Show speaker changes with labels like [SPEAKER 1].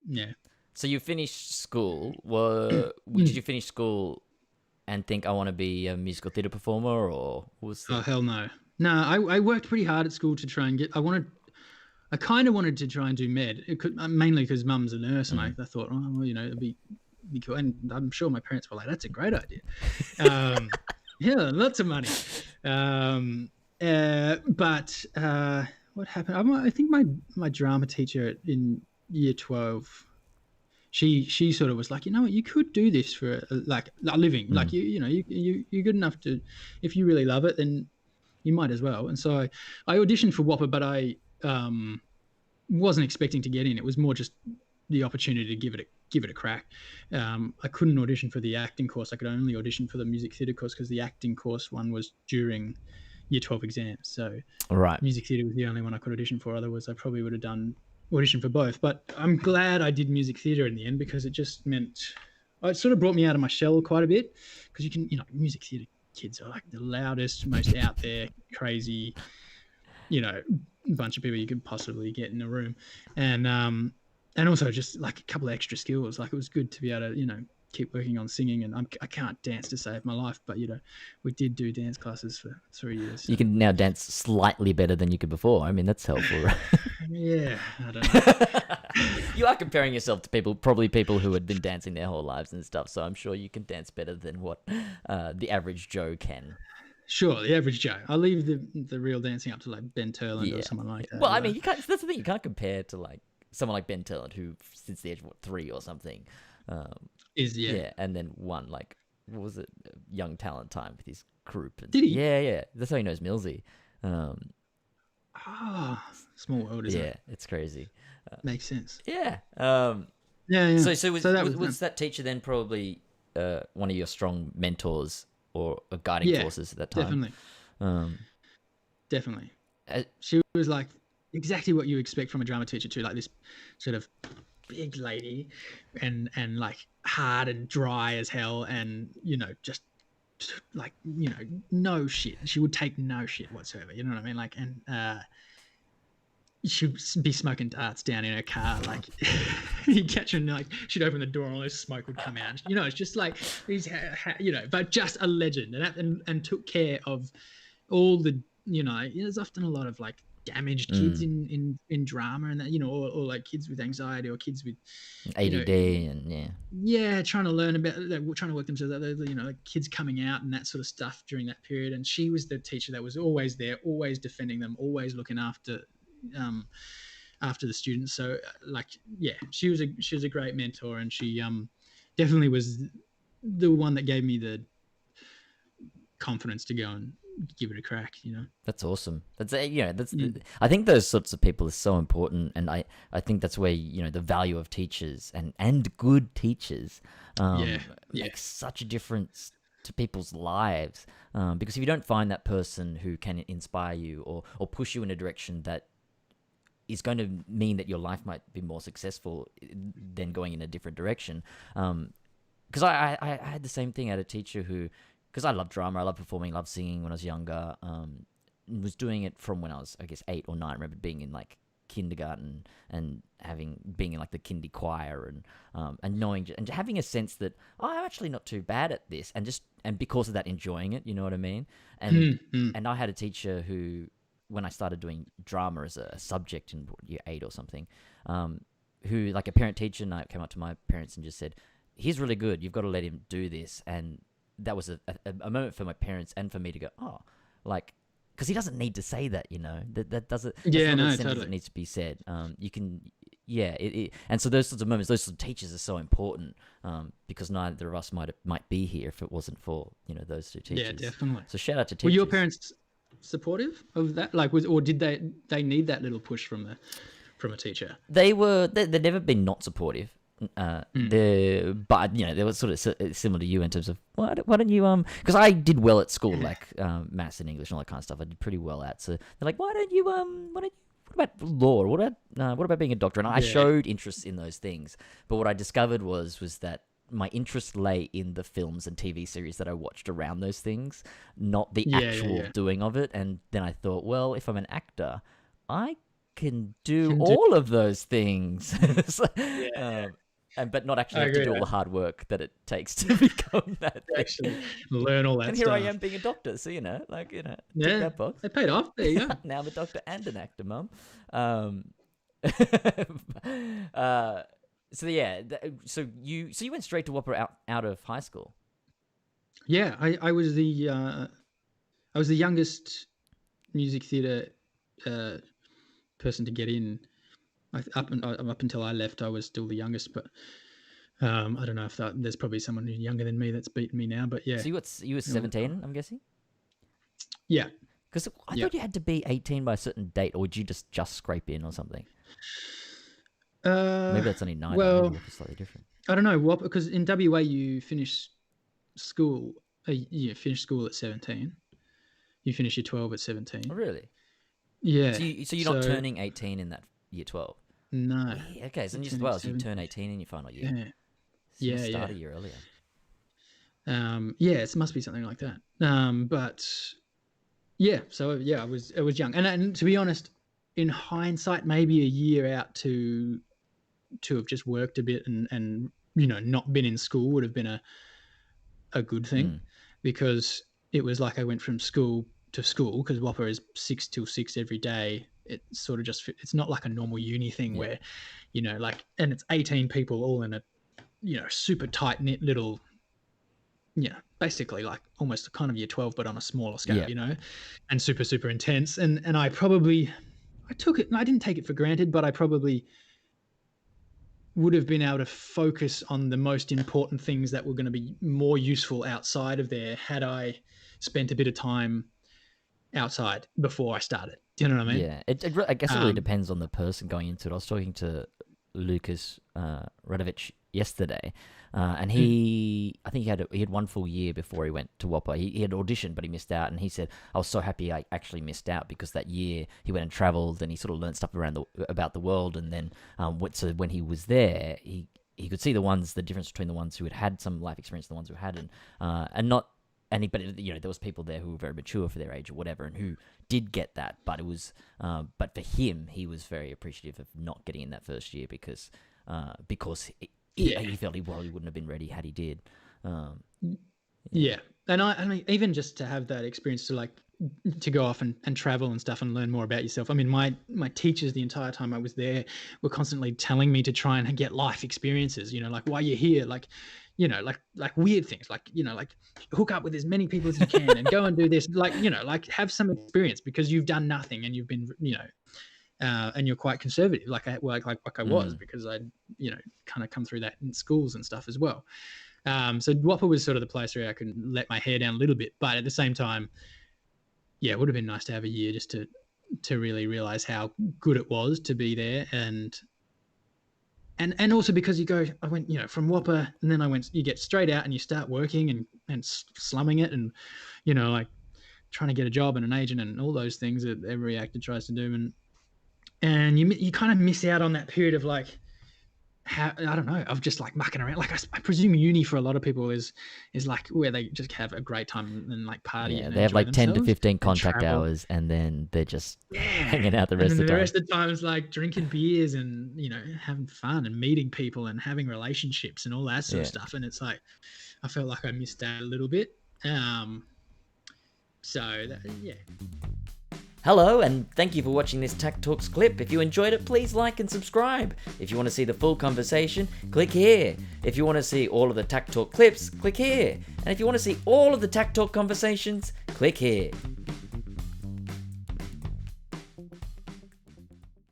[SPEAKER 1] Yeah.
[SPEAKER 2] So you finished school. Did you finish school and think I want to be a musical theatre performer, or was
[SPEAKER 1] Oh
[SPEAKER 2] the...
[SPEAKER 1] hell no. No, I worked pretty hard at school to try and get. I kind of wanted to try and do med. It could mainly because mum's a nurse, and I thought, oh well, it'd be cool. And I'm sure my parents were like, that's a great idea. Yeah, lots of money. But what happened? I think my drama teacher in year 12. She sort of was like, you know what, you could do this for like a living. Like you're good enough to, if you really love it, then you might as well. And so I auditioned for WAAPA, but I wasn't expecting to get in. It was more just the opportunity to give it a crack. I couldn't audition for the acting course. I could only audition for the music theatre course because the acting course one was during year 12 exams. So
[SPEAKER 2] Right.
[SPEAKER 1] music theatre was the only one I could audition for. Otherwise, I probably would have done audition for both. But I'm glad I did music theatre in the end, because it just meant, it sort of brought me out of my shell quite a bit, because you can, music theatre kids are like the loudest, most out there, crazy, bunch of people you could possibly get in a room. And also just like a couple of extra skills. Like it was good to be able to, keep working on singing. And I can't dance to save my life, but we did do dance classes for 3 years. So.
[SPEAKER 2] You can now dance slightly better than you could before. I mean, that's helpful, right?
[SPEAKER 1] Yeah, I don't know.
[SPEAKER 2] You are comparing yourself to probably people who had been dancing their whole lives and stuff, so I'm sure you can dance better than what the average Joe can.
[SPEAKER 1] Sure, the average Joe. I'll leave the real dancing up to like Ben Turland or someone like that.
[SPEAKER 2] Well, I mean, you can't. That's the thing. You can't compare to like someone like Ben Turland, who since the age of 3 or something, and then won like, what was it, Young Talent Time with his group. And,
[SPEAKER 1] did he?
[SPEAKER 2] Yeah. That's how he knows Millsy.
[SPEAKER 1] Small world, isn't it?
[SPEAKER 2] Yeah, it's crazy.
[SPEAKER 1] Makes sense.
[SPEAKER 2] Yeah.
[SPEAKER 1] Yeah.
[SPEAKER 2] So was that teacher then probably one of your strong mentors or guiding forces at that time?
[SPEAKER 1] Definitely. She was like exactly what you expect from a drama teacher too, like this sort of big lady and like hard and dry as hell, and just like no shit. She would take no shit whatsoever. You know what I mean? Like, and she'd be smoking darts down in her car. Like you'd catch her, like she'd open the door and all this smoke would come out. It's just like these, but just a legend, and took care of all the. There's often a lot of like damaged kids in drama, and that or like kids with anxiety or kids with
[SPEAKER 2] ADD and
[SPEAKER 1] trying to learn about, trying to work themselves out, like kids coming out and that sort of stuff during that period. And she was the teacher that was always there, always defending them, always looking after the students. So she was a great mentor, and she definitely was the one that gave me the confidence to go and give it a crack.
[SPEAKER 2] That's awesome. That's I think those sorts of people are so important, and I think that's where the value of teachers and good teachers makes such a difference to people's lives, because if you don't find that person who can inspire you or push you in a direction that is going to mean that your life might be more successful than going in a different direction. Because I had the same thing. I had a teacher who, because I love drama, I love performing, love singing when I was younger, was doing it from when I was, I guess, 8 or 9. I remember being in like kindergarten and being in like the kindy choir and knowing and having a sense that I'm actually not too bad at this, and because of that enjoying it, you know what I mean? And I had a teacher who, when I started doing drama as a subject in year 8 or something, who, like a parent teacher night, came up to my parents and just said, he's really good, you've got to let him do this. And that was a moment for my parents and for me to go, oh, like, because he doesn't need to say that, that doesn't, totally. That needs to be said. You can, and so those sorts of moments, those sorts of teachers are so important, because neither of us might be here if it wasn't for, those two teachers.
[SPEAKER 1] Yeah, definitely.
[SPEAKER 2] So shout out to teachers.
[SPEAKER 1] Were your parents supportive of that, or did they need that little push from a teacher?
[SPEAKER 2] They've never been not supportive, but they were sort of similar to you in terms of why don't you because I did well at school, like maths and English and all that kind of stuff. I did pretty well at, so they're like, why don't you what about law, what about being a doctor? And I showed interest in those things, but what I discovered was that my interest lay in the films and TV series that I watched around those things, not the actual doing of it. And then I thought, well, if I'm an actor, I can do all of those things. So,
[SPEAKER 1] Yeah.
[SPEAKER 2] but not actually
[SPEAKER 1] I
[SPEAKER 2] have to
[SPEAKER 1] agree
[SPEAKER 2] do
[SPEAKER 1] with
[SPEAKER 2] all the hard work that it takes to become that thing.
[SPEAKER 1] Actually learn all that
[SPEAKER 2] And
[SPEAKER 1] stuff.
[SPEAKER 2] here I am being a doctor, so tick
[SPEAKER 1] Yeah,
[SPEAKER 2] that box.
[SPEAKER 1] it paid off. There you go.
[SPEAKER 2] Now I'm a doctor and an actor, Mum. So yeah, so you went straight to WAAPA out of high school.
[SPEAKER 1] Yeah, I was the youngest music theatre person to get in. Up until I left, I was still the youngest, but I don't know if there's probably someone who's younger than me that's beaten me now. But yeah,
[SPEAKER 2] So you were 17, I'm guessing.
[SPEAKER 1] Yeah,
[SPEAKER 2] because I thought you had to be 18 by a certain date, or would you just scrape in or something? Maybe that's only 9.
[SPEAKER 1] Well,
[SPEAKER 2] maybe slightly different.
[SPEAKER 1] I don't know what, because in WA you finish school. You finish school at 17. You finish your 12 at 17.
[SPEAKER 2] Oh, really?
[SPEAKER 1] Yeah.
[SPEAKER 2] So you're not turning 18 in that year 12?
[SPEAKER 1] No.
[SPEAKER 2] Yeah, okay, so you turn 18 in your final year.
[SPEAKER 1] Yeah.
[SPEAKER 2] So you start a year earlier.
[SPEAKER 1] Yeah, it must be something like that. But yeah, so yeah, I was young, and to be honest, in hindsight, maybe a year out to have just worked a bit and not been in school would have been a good thing, because it was like I went from school to school, because WAAPA is 6 till 6 every day. It sort of it's not like a normal uni thing where, and it's 18 people all in a, super tight knit little, basically like almost kind of year 12, but on a smaller scale, and super, super intense. And I took it, and I didn't take it for granted, but I probably would have been able to focus on the most important things that were going to be more useful outside of there had I spent a bit of time outside before I started. Do you know what I mean?
[SPEAKER 2] Yeah, I guess it really depends on the person going into it. I was talking to Lucas Radovich yesterday, and I think he had one full year before he went to WAAPA. He had auditioned, but he missed out, and he said, I was so happy I actually missed out, because that year he went and travelled, and he sort of learned stuff about the world, and then so when he was there, he could see the difference between the ones who had some life experience and the ones who hadn't, and not anybody. There was people there who were very mature for their age or whatever, and who did get that, but it was but for him, he was very appreciative of not getting in that first year, because he felt he wouldn't have been ready had he did.
[SPEAKER 1] Yeah. And I mean, even just to have that experience to go off and travel and stuff and learn more about yourself. I mean, my teachers the entire time I was there were constantly telling me to try and get life experiences, like while you're here, like weird things, like hook up with as many people as you can and go and do this, like have some experience, because you've done nothing and you've been, and you're quite conservative, like I was, because I, kind of come through that in schools and stuff as well. So WAAPA was sort of the place where I could let my hair down a little bit, but at the same time, yeah, it would have been nice to have a year just to really realize how good it was to be there, and also because I went, from WAAPA, and then you get straight out and you start working and slumming it, and like trying to get a job and an agent and all those things that every actor tries to do, and you kind of miss out on that period of like, I don't know, of just like mucking around. Like I presume uni for a lot of people is like where they just have a great time and like party.
[SPEAKER 2] Yeah,
[SPEAKER 1] and
[SPEAKER 2] they have like 10 to 15 contact
[SPEAKER 1] travel.
[SPEAKER 2] hours, and then they're just hanging out the rest of the time.
[SPEAKER 1] The rest of the time is like drinking beers and having fun and meeting people and having relationships and all that sort of stuff. And it's like I felt like I missed that a little bit.
[SPEAKER 2] Hello, and thank you for watching this takTalks clip. If you enjoyed it, please like and subscribe. If you want to see the full conversation, click here. If you want to see all of the takTalk clips, click here. And if you want to see all of the takTalk conversations, click here.